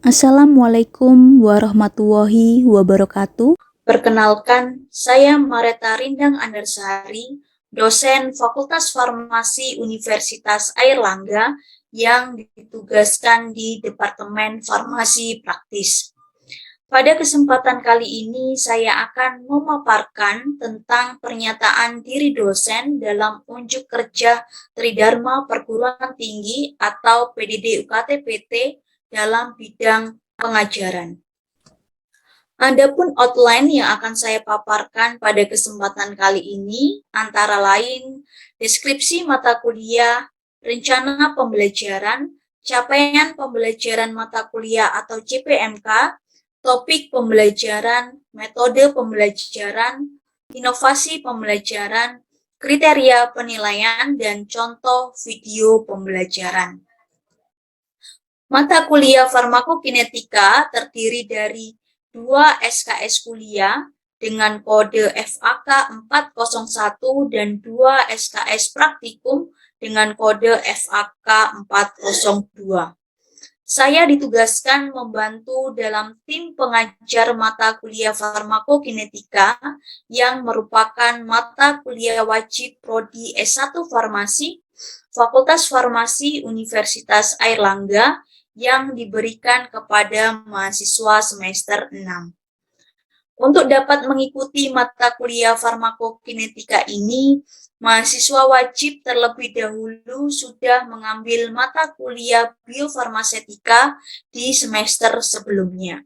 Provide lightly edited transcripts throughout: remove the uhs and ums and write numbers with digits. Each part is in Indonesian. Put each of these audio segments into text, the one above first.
Assalamualaikum warahmatullahi wabarakatuh. Perkenalkan, saya Mareta Rindang Andarsari, dosen Fakultas Farmasi Universitas Airlangga yang ditugaskan di Departemen Farmasi Praktis. Pada kesempatan kali ini, saya akan memaparkan tentang pernyataan diri dosen dalam unjuk kerja Tridharma Perguruan Tinggi atau PDD UKT PT dalam bidang pengajaran. Adapun outline yang akan saya paparkan pada kesempatan kali ini antara lain deskripsi mata kuliah, rencana pembelajaran, capaian pembelajaran mata kuliah atau CPMK, topik pembelajaran, metode pembelajaran, inovasi pembelajaran, kriteria penilaian, dan contoh video pembelajaran. Mata kuliah farmakokinetika terdiri dari 2 SKS kuliah dengan kode FAK 401 dan 2 SKS praktikum dengan kode FAK 402. Saya ditugaskan membantu dalam tim pengajar mata kuliah farmakokinetika yang merupakan mata kuliah wajib prodi S1 Farmasi, Fakultas Farmasi Universitas Airlangga yang diberikan kepada mahasiswa semester 6. Untuk dapat mengikuti mata kuliah farmakokinetika ini, mahasiswa wajib terlebih dahulu sudah mengambil mata kuliah biofarmasetika di semester sebelumnya.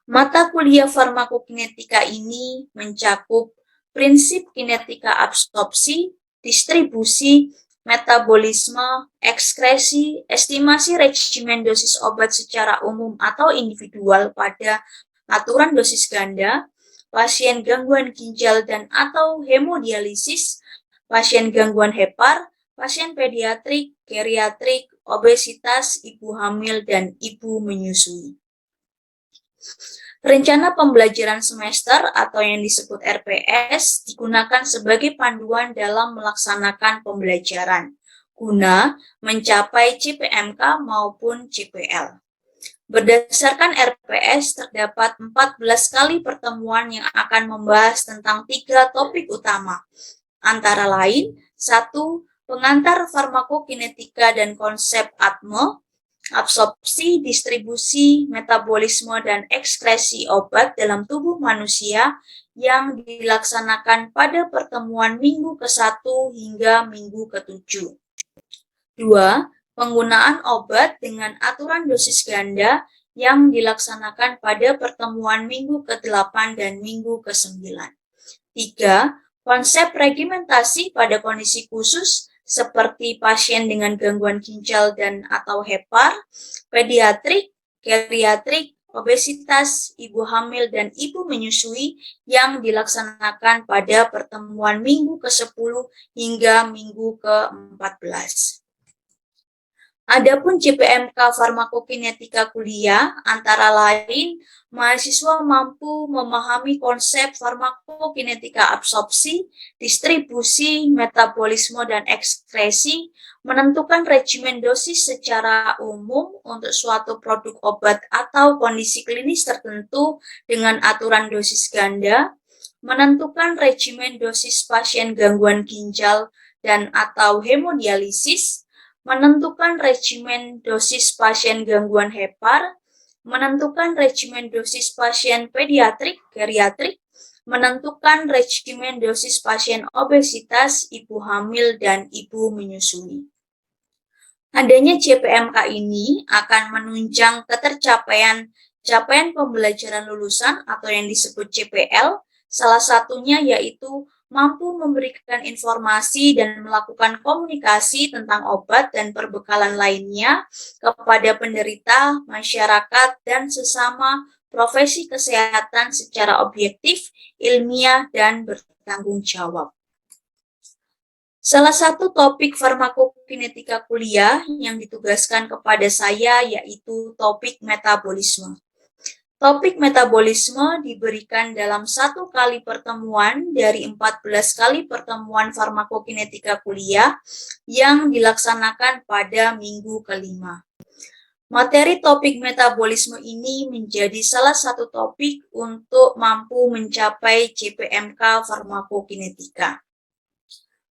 Mata kuliah farmakokinetika ini mencakup prinsip kinetika absorpsi, distribusi, metabolisme, ekskresi, estimasi regimen dosis obat secara umum atau individual pada aturan dosis ganda, pasien gangguan ginjal dan atau hemodialisis, pasien gangguan hepar, pasien pediatrik, geriatrik, obesitas, ibu hamil, dan ibu menyusui. Rencana pembelajaran semester atau yang disebut RPS digunakan sebagai panduan dalam melaksanakan pembelajaran guna mencapai CPMK maupun CPL. Berdasarkan RPS terdapat 14 kali pertemuan yang akan membahas tentang 3 topik utama, antara lain 1. Pengantar farmakokinetika dan konsep ATME, absorpsi, distribusi, metabolisme, dan ekskresi obat dalam tubuh manusia yang dilaksanakan pada pertemuan minggu ke-1 hingga minggu ke-7. 2. Penggunaan obat dengan aturan dosis ganda yang dilaksanakan pada pertemuan minggu ke-8 dan minggu ke-9. 3. Konsep regimentasi pada kondisi khusus seperti pasien dengan gangguan ginjal dan atau hepar, pediatrik, geriatrik, obesitas, ibu hamil, dan ibu menyusui yang dilaksanakan pada pertemuan minggu ke-10 hingga minggu ke-14. Adapun CPMK farmakokinetika kuliah antara lain mahasiswa mampu memahami konsep farmakokinetika absorpsi, distribusi, metabolisme, dan ekskresi, menentukan regimen dosis secara umum untuk suatu produk obat atau kondisi klinis tertentu dengan aturan dosis ganda, menentukan regimen dosis pasien gangguan ginjal dan atau hemodialisis, menentukan regimen dosis pasien gangguan hepar, menentukan regimen dosis pasien pediatrik, geriatrik, menentukan regimen dosis pasien obesitas, ibu hamil, dan ibu menyusui. Adanya CPMK ini akan menunjang ketercapaian capaian pembelajaran lulusan atau yang disebut CPL, salah satunya yaitu mampu memberikan informasi dan melakukan komunikasi tentang obat dan perbekalan lainnya kepada penderita, masyarakat, dan sesama profesi kesehatan secara objektif, ilmiah, dan bertanggung jawab. Salah satu topik farmakokinetika kuliah yang ditugaskan kepada saya yaitu topik metabolisme. Topik metabolisme diberikan dalam 1 kali pertemuan dari 14 kali pertemuan farmakokinetika kuliah yang dilaksanakan pada minggu ke-5. Materi topik metabolisme ini menjadi salah satu topik untuk mampu mencapai CPMK farmakokinetika.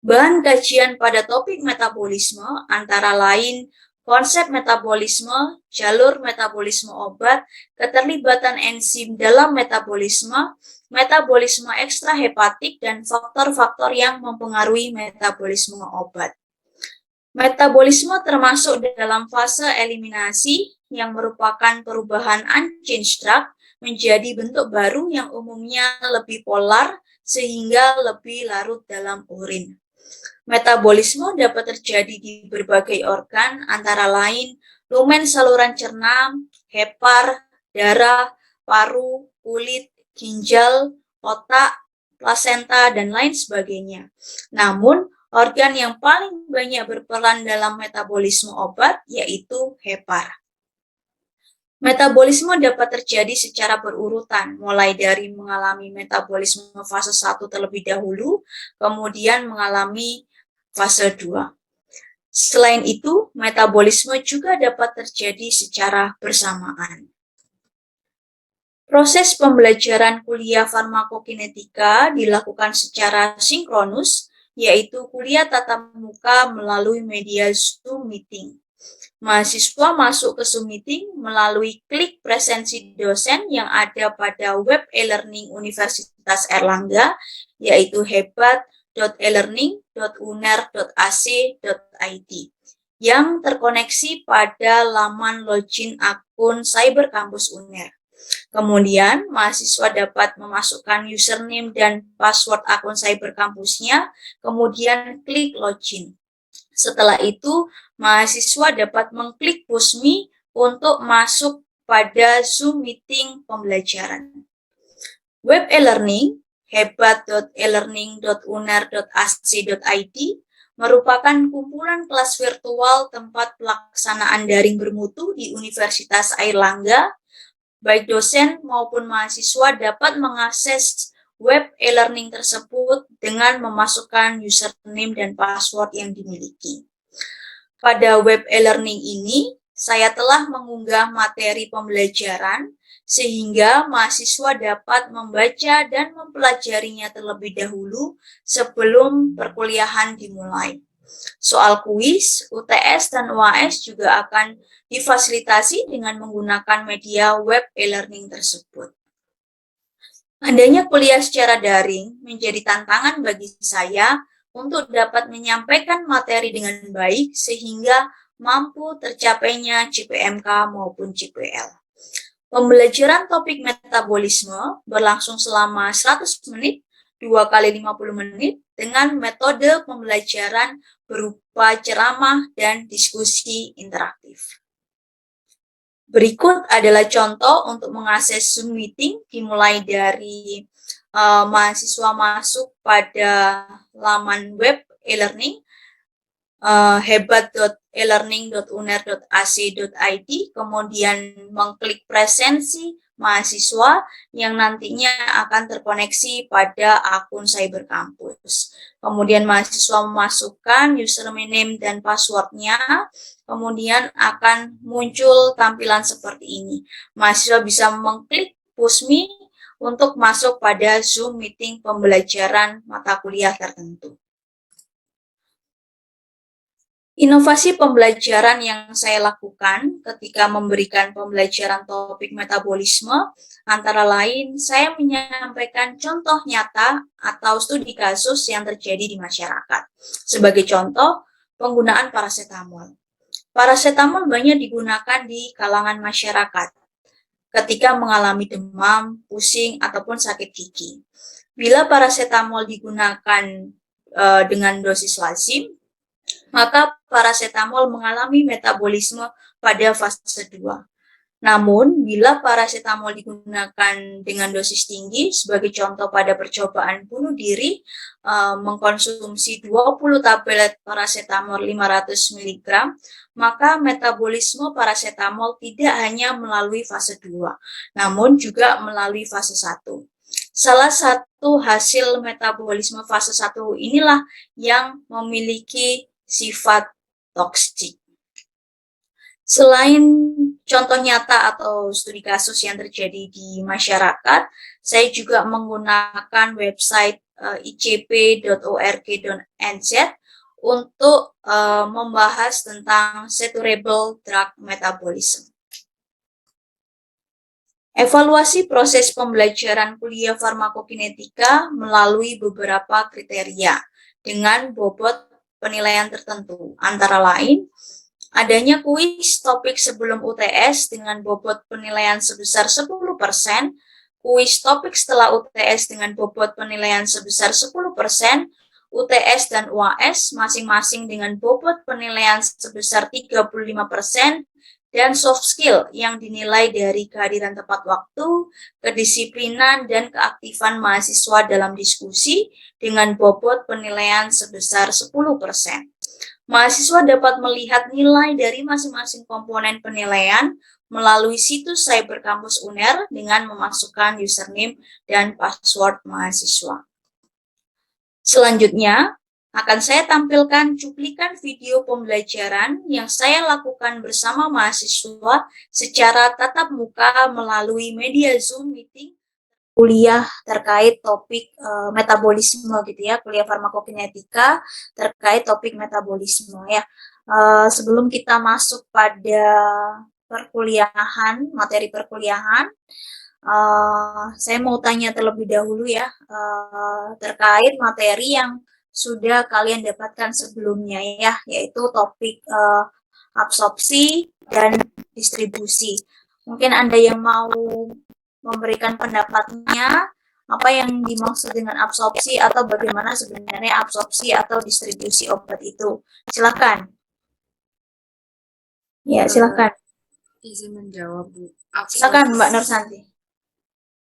Bahan kajian pada topik metabolisme antara lain konsep metabolisme, jalur metabolisme obat, keterlibatan enzim dalam metabolisme, metabolisme ekstrahepatik, dan faktor-faktor yang mempengaruhi metabolisme obat. Metabolisme termasuk dalam fase eliminasi yang merupakan perubahan unchanged drug menjadi bentuk baru yang umumnya lebih polar sehingga lebih larut dalam urin. Metabolisme dapat terjadi di berbagai organ antara lain lumen saluran cerna, hepar, darah, paru, kulit, ginjal, otak, plasenta, dan lain sebagainya. Namun, organ yang paling banyak berperan dalam metabolisme obat yaitu hepar. Metabolisme dapat terjadi secara berurutan, mulai dari mengalami metabolisme fase 1 terlebih dahulu, kemudian mengalami fase 2. Selain itu, metabolisme juga dapat terjadi secara bersamaan. Proses pembelajaran kuliah farmakokinetika dilakukan secara sinkronus, yaitu kuliah tatap muka melalui media Zoom Meeting. Mahasiswa masuk ke Zoom Meeting melalui klik presensi dosen yang ada pada web e-learning Universitas Airlangga, yaitu hebat.elearning.uner.ac.id yang terkoneksi pada laman login akun Cyber Kampus UNER. Kemudian, mahasiswa dapat memasukkan username dan password akun cyber kampusnya, kemudian klik login. Setelah itu, mahasiswa dapat mengklik push me untuk masuk pada Zoom meeting pembelajaran. Web e-learning hebat.elearning.uner.ac.id merupakan kumpulan kelas virtual tempat pelaksanaan daring bermutu di Universitas Airlangga. Baik dosen maupun mahasiswa dapat mengakses web e-learning tersebut dengan memasukkan username dan password yang dimiliki. Pada web e-learning ini, saya telah mengunggah materi pembelajaran sehingga mahasiswa dapat membaca dan mempelajarinya terlebih dahulu sebelum perkuliahan dimulai. Soal kuis, UTS, dan UAS juga akan difasilitasi dengan menggunakan media web e-learning tersebut. Adanya kuliah secara daring menjadi tantangan bagi saya untuk dapat menyampaikan materi dengan baik sehingga mampu tercapainya CPMK maupun CPL. Pembelajaran topik metabolisme berlangsung selama 100 menit, 2 kali 50 menit dengan metode pembelajaran berupa ceramah dan diskusi interaktif. Berikut adalah contoh untuk mengakses Zoom Meeting dimulai dari mahasiswa masuk pada laman web e-learning hebat.elearning.uner.ac.id, kemudian mengklik presensi mahasiswa yang nantinya akan terkoneksi pada akun Cyber Kampus. Kemudian mahasiswa memasukkan username dan passwordnya, kemudian akan muncul tampilan seperti ini. Mahasiswa bisa mengklik push me untuk masuk pada Zoom meeting pembelajaran mata kuliah tertentu. Inovasi pembelajaran yang saya lakukan ketika memberikan pembelajaran topik metabolisme, antara lain saya menyampaikan contoh nyata atau studi kasus yang terjadi di masyarakat. Sebagai contoh, penggunaan parasetamol. Parasetamol banyak digunakan di kalangan masyarakat ketika mengalami demam, pusing, ataupun sakit gigi. Bila parasetamol digunakan dengan dosis lazim, maka parasetamol mengalami metabolisme pada fase 2. Namun, bila parasetamol digunakan dengan dosis tinggi, sebagai contoh pada percobaan bunuh diri, mengkonsumsi 20 tablet parasetamol 500 mg, maka metabolisme parasetamol tidak hanya melalui fase 2, namun juga melalui fase 1. Salah satu hasil metabolisme fase 1 inilah yang memiliki sifat toksik. Selain contoh nyata atau studi kasus yang terjadi di masyarakat, saya juga menggunakan website icp.org.nz untuk membahas tentang saturable drug metabolism. Evaluasi proses pembelajaran kuliah farmakokinetika melalui beberapa kriteria dengan bobot penilaian tertentu, antara lain adanya kuis topik sebelum UTS dengan bobot penilaian sebesar 10%, kuis topik setelah UTS dengan bobot penilaian sebesar 10%, UTS dan UAS masing-masing dengan bobot penilaian sebesar 35%, dan soft skill yang dinilai dari kehadiran tepat waktu, kedisiplinan, dan keaktifan mahasiswa dalam diskusi dengan bobot penilaian sebesar 10%. Mahasiswa dapat melihat nilai dari masing-masing komponen penilaian melalui situs Cyber Campus UNER dengan memasukkan username dan password mahasiswa. Selanjutnya, akan saya tampilkan cuplikan video pembelajaran yang saya lakukan bersama mahasiswa secara tatap muka melalui media Zoom meeting kuliah terkait topik metabolisme gitu ya, kuliah farmakokinetika terkait topik metabolisme ya. Sebelum kita masuk pada perkuliahan, materi perkuliahan, saya mau tanya terlebih dahulu ya terkait materi yang sudah kalian dapatkan sebelumnya ya, yaitu topik absorpsi dan distribusi. Mungkin Anda yang mau memberikan pendapatnya, apa yang dimaksud dengan absorpsi atau bagaimana sebenarnya absorpsi atau distribusi obat itu. Silakan. Ya, silakan. Izin menjawab, Bu. Silakan Mbak Nursanti.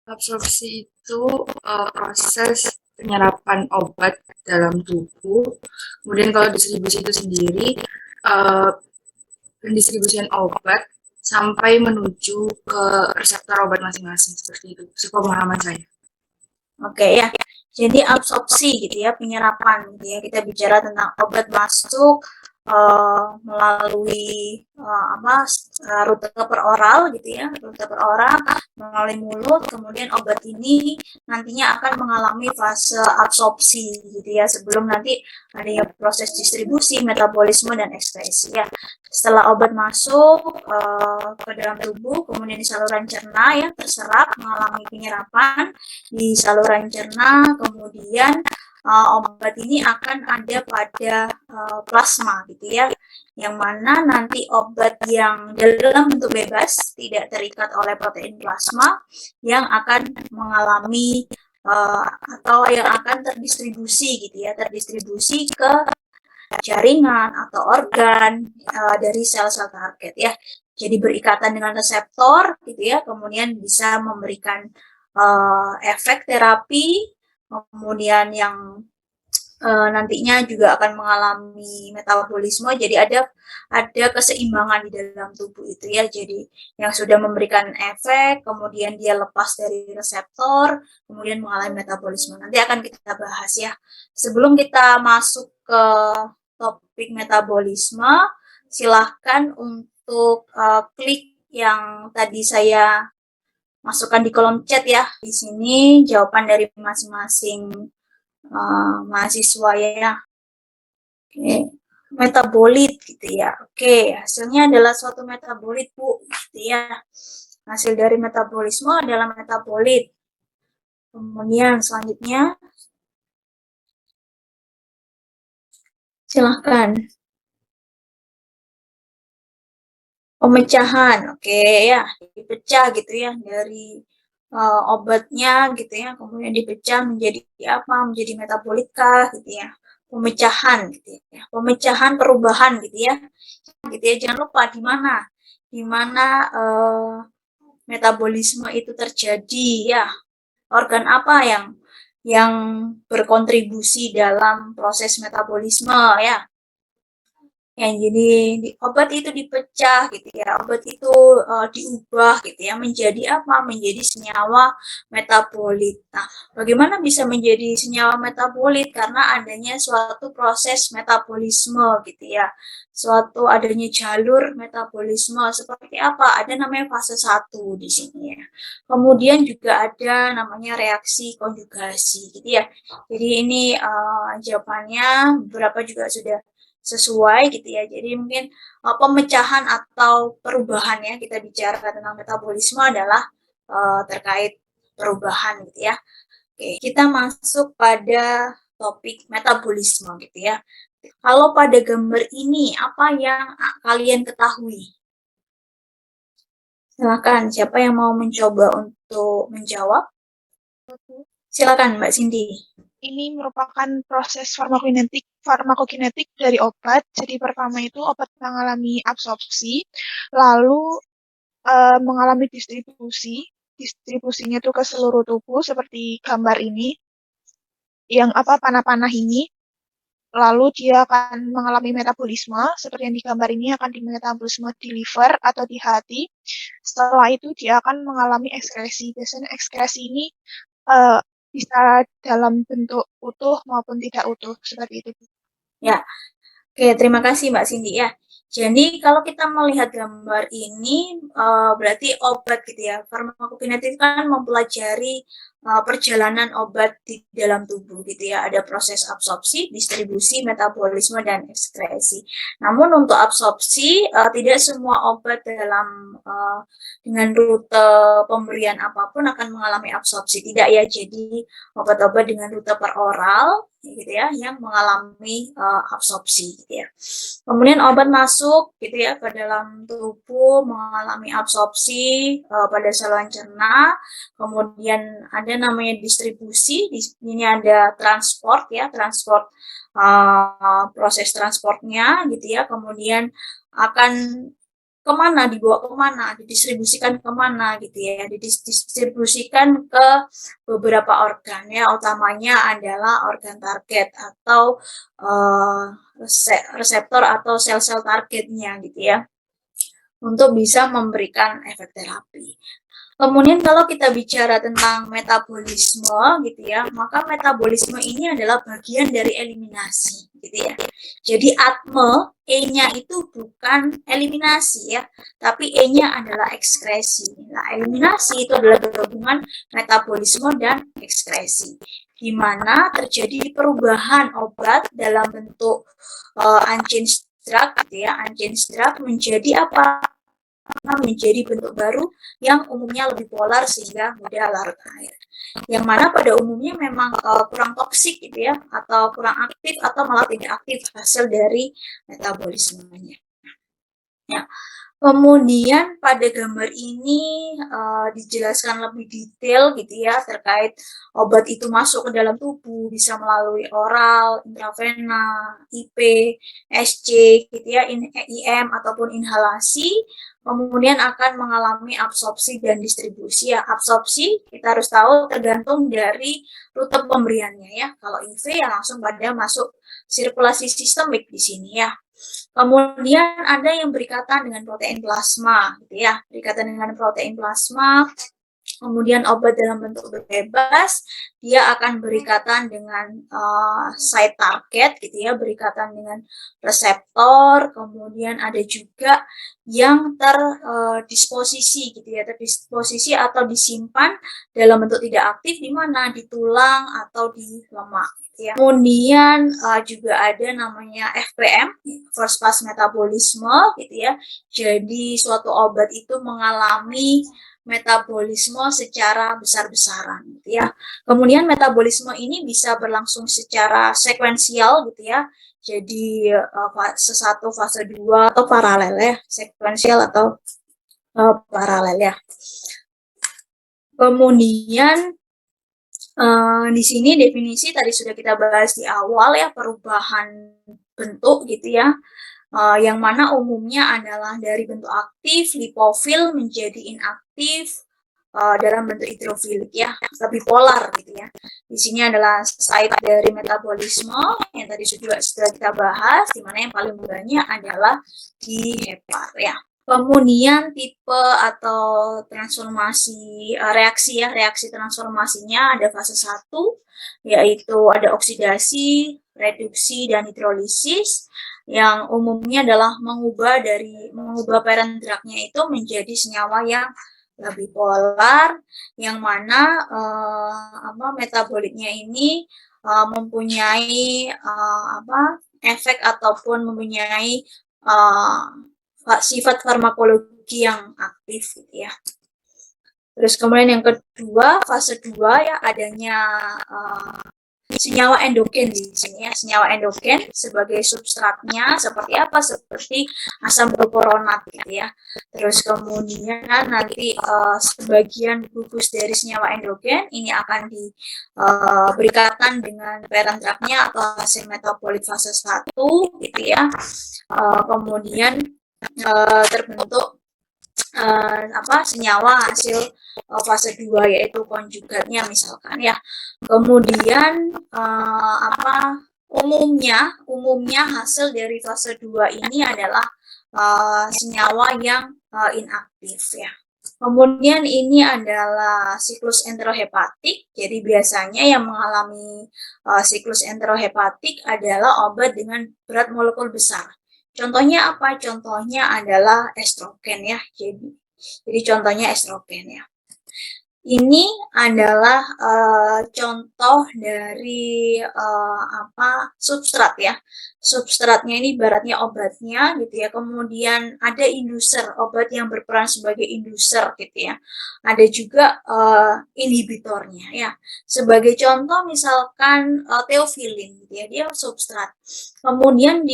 Absorpsi itu proses penyerapan obat dalam tubuh. Kemudian kalau distribusi itu sendiri pendistribusian obat sampai menuju ke reseptor obat masing-masing, seperti itu sepemahaman saya. Oke ya, jadi absorpsi gitu ya, penyerapan gitu ya. Kita bicara tentang obat masuk melalui rute peroral gitu ya, rute peroral melalui mulut, kemudian obat ini nantinya akan mengalami fase absorpsi gitu ya, sebelum nanti adanya proses distribusi, metabolisme, dan ekskresi ya. Setelah obat masuk ke dalam tubuh, kemudian di saluran cerna ya, terserap, mengalami penyerapan di saluran cerna, kemudian obat ini akan ada pada plasma gitu ya, yang mana nanti obat yang dalam bentuk bebas tidak terikat oleh protein plasma yang akan mengalami atau yang akan terdistribusi gitu ya, terdistribusi ke jaringan atau organ dari sel-sel target ya. Jadi berikatan dengan reseptor gitu ya, kemudian bisa memberikan efek terapi, kemudian yang nantinya juga akan mengalami metabolisme. Jadi ada keseimbangan di dalam tubuh itu ya. Jadi yang sudah memberikan efek, kemudian dia lepas dari reseptor, kemudian mengalami metabolisme. Nanti akan kita bahas ya. Sebelum kita masuk ke topik metabolisme, silahkan untuk klik yang tadi saya masukkan di kolom chat ya. Di sini jawaban dari masing-masing mahasiswa ya. Oke. Metabolit gitu ya. Oke, hasilnya adalah suatu metabolit Bu gitu ya. Hasil dari metabolisme adalah metabolit. Kemudian selanjutnya silahkan. Pemecahan, oke ya, dipecah gitu ya dari obatnya gitu ya, kemudian dipecah menjadi apa, menjadi metabolit kah gitu ya, pemecahan gitu ya, pemecahan perubahan gitu ya, jangan lupa di mana metabolisme itu terjadi ya, organ apa yang berkontribusi dalam proses metabolisme ya. jadi obat itu dipecah gitu ya, obat itu diubah gitu ya menjadi apa? Menjadi senyawa metabolit. Nah, bagaimana bisa menjadi senyawa metabolit? Karena adanya suatu proses metabolisme gitu ya. Suatu adanya jalur metabolisme seperti apa? Ada namanya fase 1 di sini ya. Kemudian juga ada namanya reaksi konjugasi gitu ya. Jadi ini jawabannya beberapa juga sudah sesuai gitu ya. Jadi mungkin pemecahan atau perubahan ya, kita bicara tentang metabolisme adalah terkait perubahan gitu ya. Oke, kita masuk pada topik metabolisme gitu ya. Kalau pada gambar ini apa yang kalian ketahui? Silakan, siapa yang mau mencoba untuk menjawab? Silakan Mbak Cindy. Ini merupakan proses farmakokinetik dari obat. Jadi pertama itu obat mengalami absorpsi, lalu mengalami distribusi. Distribusinya itu ke seluruh tubuh seperti gambar ini, yang panah-panah ini. Lalu dia akan mengalami metabolisme, seperti yang di gambar ini akan di metabolisme di liver atau di hati. Setelah itu dia akan mengalami ekskresi. Biasanya ekskresi ini bisa dalam bentuk utuh maupun tidak utuh, seperti itu. Ya, oke, terima kasih Mbak Cindy ya. Jadi kalau kita melihat gambar ini berarti obat gitu ya. Farmakokinetik kan mempelajari perjalanan obat di dalam tubuh gitu ya. Ada proses absorpsi, distribusi, metabolisme dan ekskresi. Namun untuk absorpsi tidak semua obat dengan rute pemberian apapun akan mengalami absorpsi. Tidak ya. Jadi obat-obat dengan rute peroral gitu ya yang mengalami absorpsi gitu ya. Kemudian obat masuk gitu ya ke dalam tubuh mengalami absorpsi pada saluran cerna. Kemudian ada namanya distribusi. Di sini ada transport ya, transport proses transportnya gitu ya. Kemudian akan kemana, dibawa kemana, didistribusikan kemana gitu ya, didistribusikan ke beberapa organ ya, utamanya adalah organ target atau reseptor atau sel-sel targetnya gitu ya, untuk bisa memberikan efek terapi. Kemudian kalau kita bicara tentang metabolisme gitu ya, maka metabolisme ini adalah bagian dari eliminasi gitu ya. Jadi atme, E-nya itu bukan eliminasi ya, tapi E-nya adalah ekskresi. Nah, eliminasi itu adalah gabungan metabolisme dan ekskresi, di mana terjadi perubahan obat dalam bentuk unchanged drug gitu ya, unchanged drug menjadi apa? Menjadi bentuk baru yang umumnya lebih polar sehingga mudah larut air. Yang mana pada umumnya memang kurang toksik gitu ya, atau kurang aktif atau malah tidak aktif hasil dari metabolismenya. Ya. Kemudian pada gambar ini dijelaskan lebih detail gitu ya terkait obat itu masuk ke dalam tubuh bisa melalui oral, intravena, IP, SC gitu ya, IM ataupun inhalasi. Kemudian akan mengalami absorpsi dan distribusi ya. Absorpsi kita harus tahu tergantung dari rute pemberiannya ya. Kalau IV ya langsung pada masuk sirkulasi sistemik di sini ya. Kemudian ada yang berikatan dengan protein plasma, gitu ya, berikatan dengan protein plasma. Kemudian obat dalam bentuk bebas, dia akan berikatan dengan site target, gitu ya, berikatan dengan reseptor. Kemudian ada juga yang terdisposisi, gitu ya, terdisposisi atau disimpan dalam bentuk tidak aktif di mana di tulang atau di lemak. Ya. Kemudian juga ada namanya FPM, first pass metabolisme, gitu ya. Jadi suatu obat itu mengalami metabolisme secara besar-besaran, gitu ya. Kemudian metabolisme ini bisa berlangsung secara sekuensial, gitu ya. Jadi fase 1, fase 2 atau paralel ya, sekuensial atau paralel ya. Kemudian di sini definisi tadi sudah kita bahas di awal ya, perubahan bentuk gitu ya, yang mana umumnya adalah dari bentuk aktif, lipofil menjadi inaktif, dalam bentuk hidrofilik ya, lebih polar gitu ya. Di sini adalah site dari metabolisme yang tadi sudah kita bahas, di mana yang paling banyak adalah di hepar ya. Kemudian tipe atau transformasi reaksi transformasinya ada fase 1, yaitu ada oksidasi, reduksi, dan hidrolisis, yang umumnya adalah mengubah parent drug-nya itu menjadi senyawa yang lebih polar, yang mana metabolitnya ini mempunyai efek ataupun mempunyai sifat farmakologi yang aktif gitu ya. Terus kemudian yang kedua, fase 2 ya, adanya senyawa endogen di sini ya. Senyawa endogen sebagai substratnya seperti apa? Seperti asam glukuronat gitu ya. Terus kemudian nanti sebagian gugus dari senyawa endogen ini akan berikatan dengan parent drug-nya atau hasil metabolit fase 1 gitu ya. Kemudian terbentuk senyawa hasil fase 2 yaitu konjugatnya misalkan ya. Kemudian umumnya hasil dari fase 2 ini adalah senyawa yang inaktif ya. Kemudian ini adalah siklus enterohepatik. Jadi biasanya yang mengalami siklus enterohepatik adalah obat dengan berat molekul besar. Contohnya apa? Contohnya adalah estrogen ya. Jadi contohnya estrogen ya. Ini adalah contoh dari substrat ya. Substratnya ini ibaratnya obatnya gitu ya. Kemudian ada induser, obat yang berperan sebagai induser gitu ya. Ada juga inhibitornya ya. Sebagai contoh misalkan teofilin gitu ya, dia substrat. Kemudian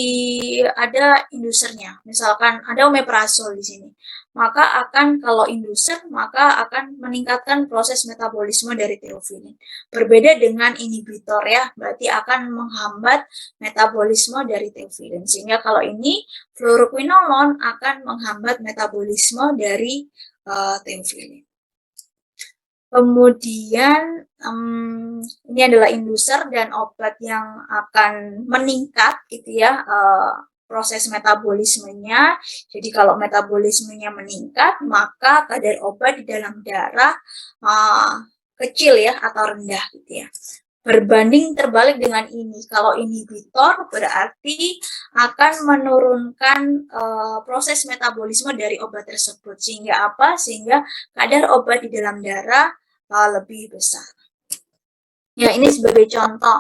ada indusernya. Misalkan ada omeprazol di sini. Maka kalau induser maka akan meningkatkan proses metabolisme dari teofilin. Berbeda dengan inhibitor ya, berarti akan menghambat metabolisme dari teofilin. Sehingga kalau ini fluoroquinolone akan menghambat metabolisme dari teofilin. Kemudian ini adalah induser dan obat yang akan meningkat gitu ya, proses metabolismenya. Jadi kalau metabolismenya meningkat, maka kadar obat di dalam darah kecil ya atau rendah gitu ya. Berbanding terbalik dengan ini, kalau inhibitor berarti akan menurunkan proses metabolisme dari obat tersebut. Sehingga apa? Sehingga kadar obat di dalam darah lebih besar. Ya, ini sebagai contoh.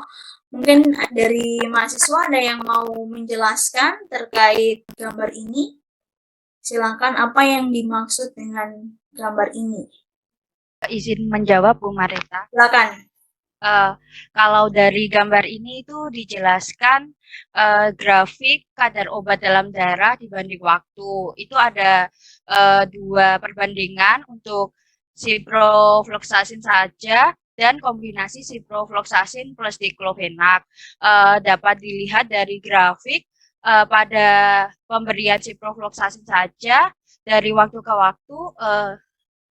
Mungkin dari mahasiswa ada yang mau menjelaskan terkait gambar ini? Silakan, apa yang dimaksud dengan gambar ini? Izin menjawab, Bu Marita. Silakan. Kalau dari gambar ini itu dijelaskan grafik kadar obat dalam darah dibanding waktu. Itu ada 2 perbandingan untuk ciprofloxacin saja dan kombinasi ciprofloxacin plus diklofenak. Dapat dilihat dari grafik pada pemberian ciprofloxacin saja dari waktu ke waktu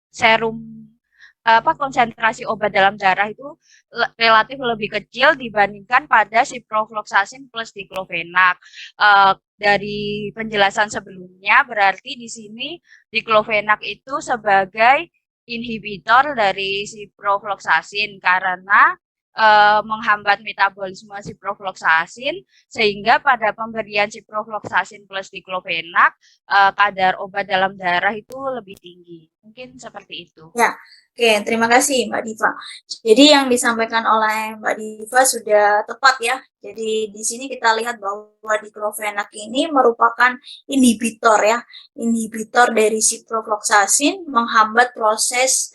serum konsentrasi obat dalam darah itu relatif lebih kecil dibandingkan pada ciprofloxacin plus diklofenak. Dari penjelasan sebelumnya berarti di sini diklofenak itu sebagai inhibitor dari ciprofloxacin karena menghambat metabolisme ciprofloxacin sehingga pada pemberian ciprofloxacin plus diklofenak kadar obat dalam darah itu lebih tinggi. Mungkin seperti itu. Ya, oke, terima kasih Mbak Diva. Jadi yang disampaikan oleh Mbak Diva sudah tepat ya. Jadi di sini kita lihat bahwa diklofenak ini merupakan inhibitor ya. Inhibitor dari ciprofloxacin menghambat proses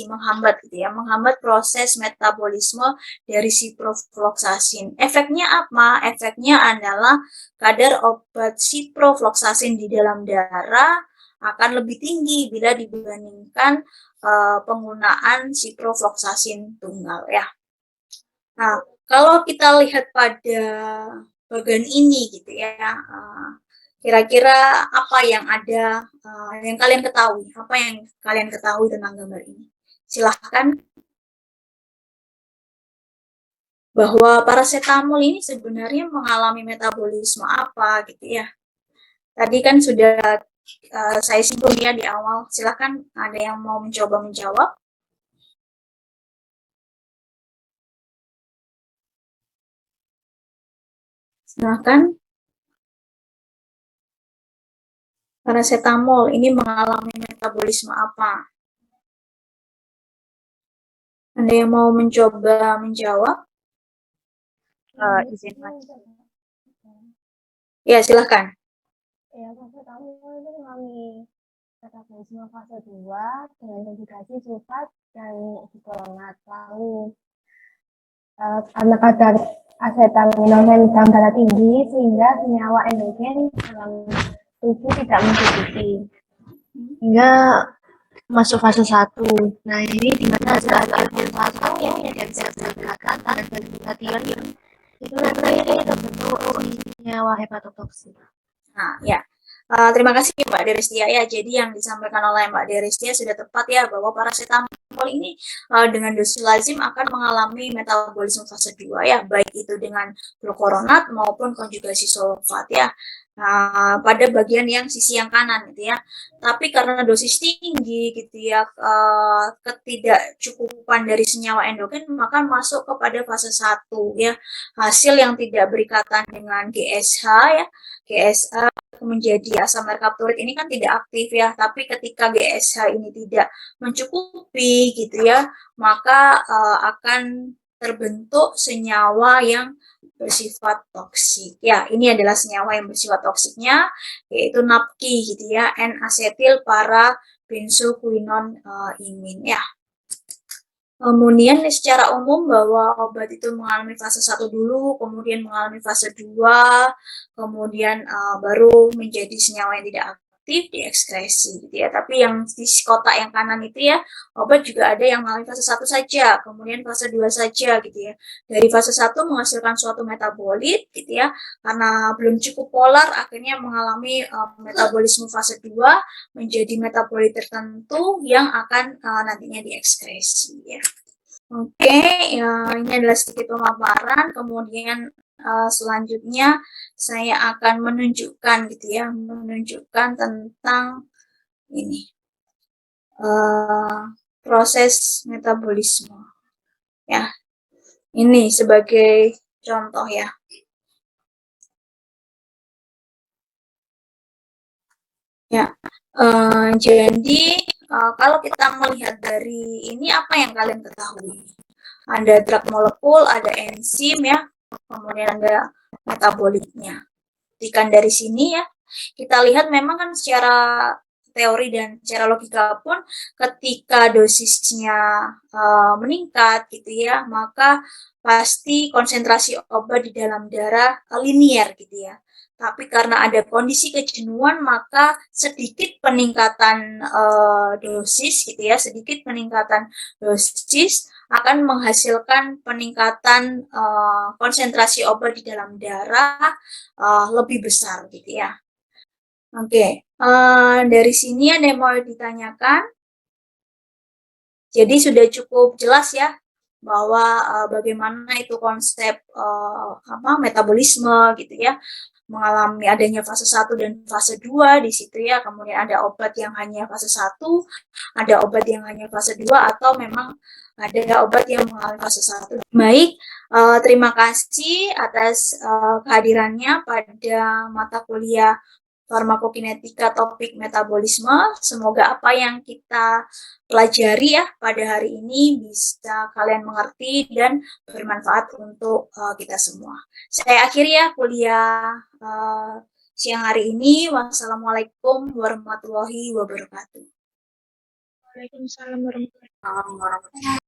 menghambat proses metabolisme dari ciprofloxacin. Efeknya apa? Efeknya adalah kadar obat ciprofloxacin di dalam darah akan lebih tinggi bila dibandingkan penggunaan ciprofloxacin tunggal ya. Nah, kalau kita lihat pada bagian ini gitu ya, Kira-kira apa yang ada yang kalian ketahui? Apa yang kalian ketahui tentang gambar ini? Silahkan. Bahwa parasetamol ini sebenarnya mengalami metabolisme apa gitu ya. Tadi kan sudah saya singgung ya di awal. Silahkan ada yang mau mencoba menjawab. Silahkan. Parasetamol ini mengalami metabolisme apa? Ada yang mau mencoba menjawab? Izin Mas. Ya, silahkan. Ya, parasetamol itu mengalami metabolisme fase 2 dengan konsentrasi sulfat dan dikloronat. Lalu karena kadar acetaminophen dalam darah tinggi sehingga senyawa endogen dalam tubuh tidak mencukupi hingga masuk fase 1. Nah, ini di mana zat fosfato yang tidak bisa dibedakan dan glutathione yang itu nantinya terbentuk senyawa hepatotoksik. Nah, ya. Terima kasih Mbak Deristia ya. Jadi yang disampaikan oleh Mbak Deristia sudah tepat ya, bahwa parasetamol ini dengan dosis lazim akan mengalami metabolisme fase 2 ya, baik itu dengan glukoronat maupun konjugasi sulfat ya. Pada bagian yang sisi yang kanan gitu ya. Tapi karena dosis tinggi gitu ya, ketidakcukupan dari senyawa endogen, maka masuk kepada fase 1 ya. Hasil yang tidak berikatan dengan GSH ya. GSH menjadi asam merkapturit ini kan tidak aktif ya, tapi ketika GSH ini tidak mencukupi gitu ya, maka akan terbentuk senyawa yang bersifat toksik. Ya, ini adalah senyawa yang bersifat toksiknya, yaitu NAPKI gitu ya, N-asetil para benzoquinone imin ya. Kemudian secara umum bahwa obat itu mengalami fase 1 dulu, kemudian mengalami fase 2, kemudian baru menjadi senyawa yang tidak aktif diekskresi gitu ya. Tapi yang di kotak yang kanan itu ya, obat juga ada yang mengalami fase 1 saja, kemudian fase 2 saja gitu ya. Dari fase 1 menghasilkan suatu metabolit gitu ya, karena belum cukup polar akhirnya mengalami metabolisme fase 2 menjadi metabolit tertentu yang akan nantinya diekskresi ya. Oke, ya, ini adalah sedikit pemaparan. Kemudian selanjutnya saya akan menunjukkan gitu ya, menunjukkan tentang ini proses metabolisme. Ya, ini sebagai contoh ya. Ya, jadi kalau kita melihat dari ini, apa yang kalian ketahui? Ada drug molekul, ada enzim ya, kemudian ada metabolitnya. Jika dari sini ya, kita lihat memang kan secara teori dan secara logika pun ketika dosisnya meningkat gitu ya, maka pasti konsentrasi obat di dalam darah linier gitu ya. Tapi karena ada kondisi kejenuhan, maka sedikit peningkatan dosis gitu ya, sedikit peningkatan dosis akan menghasilkan peningkatan konsentrasi obat di dalam darah lebih besar gitu ya. Oke, dari sini ada yang mau ditanyakan? Jadi sudah cukup jelas ya bahwa bagaimana itu konsep metabolisme gitu ya, mengalami adanya fase 1 dan fase 2 di situ ya. Kemudian ada obat yang hanya fase 1, ada obat yang hanya fase 2, atau memang ada obat yang mengalami fase 1. Baik, terima kasih atas kehadirannya pada mata kuliah farmakokinetika topik metabolisme. Semoga apa yang kita pelajari ya pada hari ini bisa kalian mengerti dan bermanfaat untuk kita semua. Saya akhiri ya kuliah siang hari ini. Wassalamualaikum warahmatullahi wabarakatuh. Waalaikumsalam warahmatullahi wabarakatuh.